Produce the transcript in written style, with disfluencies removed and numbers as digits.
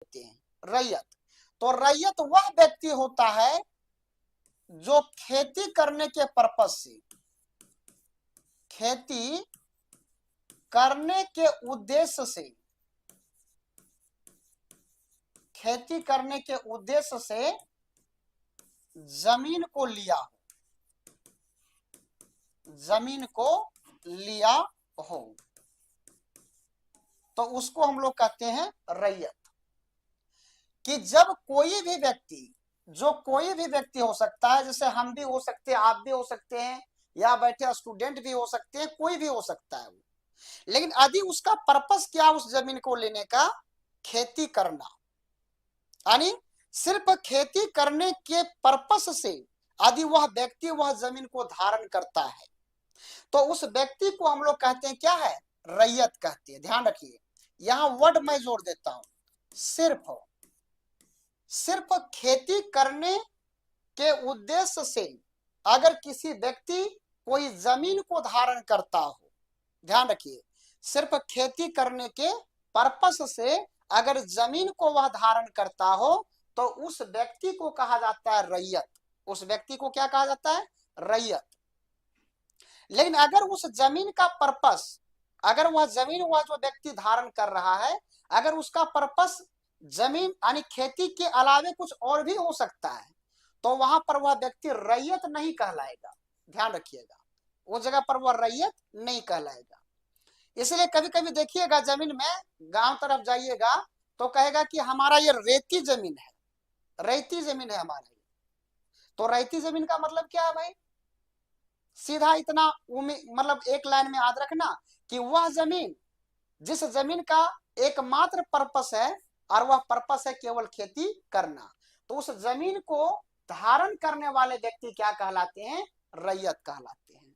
देते हैं, रैयत। तो रैयत वह व्यक्ति होता है जो खेती करने के पर्पज से, खेती करने के उद्देश्य से, खेती करने के उद्देश्य से जमीन को लिया हो, जमीन को लिया हो, तो उसको हम लोग कहते हैं रैयत। कि जब कोई भी व्यक्ति, जो कोई भी व्यक्ति हो सकता है, जैसे हम भी हो सकते हैं, आप भी हो सकते हैं, या बैठे स्टूडेंट भी हो सकते हैं, कोई भी हो सकता है वो, लेकिन यदि उसका पर्पस क्या उस जमीन को लेने का, खेती करना, यानी सिर्फ खेती करने के पर्पस से यदि वह व्यक्ति वह जमीन को धारण करता है, तो उस व्यक्ति को हम लोग कहते हैं क्या है, रैयत कहते हैं। ध्यान रखिए, यहां वर्ड मैं जोड़ देता हूं, सिर्फ, सिर्फ खेती करने के उद्देश्य से अगर किसी व्यक्ति कोई जमीन को धारण करता हो, ध्यान रखिए, सिर्फ खेती करने के पर्पस से अगर जमीन को वह धारण करता हो, तो उस व्यक्ति को कहा जाता है रैयत। उस व्यक्ति को क्या कहा जाता है, रैयत। लेकिन अगर उस जमीन का पर्पस, अगर वह जमीन वह जो व्यक्ति धारण कर रहा है, अगर उसका पर्पस जमीन यानी खेती के अलावे कुछ और भी हो सकता है, तो वहां पर वह व्यक्ति रैयत नहीं कहलाएगा। ध्यान रखिएगा, वो जगह पर वह रैयत नहीं कहलाएगा। इसलिए कभी कभी देखिएगा जमीन में, गांव तरफ जाइएगा तो कहेगा कि हमारा ये रेती जमीन है, रेती जमीन है हमारा। तो रेती जमीन का मतलब क्या है भाई, सीधा इतना मतलब एक लाइन में याद रखना कि वह जमीन, जिस जमीन का एकमात्र पर्पस है, और वह पर्पस है केवल खेती करना, तो उस जमीन को धारण करने वाले व्यक्ति क्या कहलाते हैं, रैयत कहलाते हैं।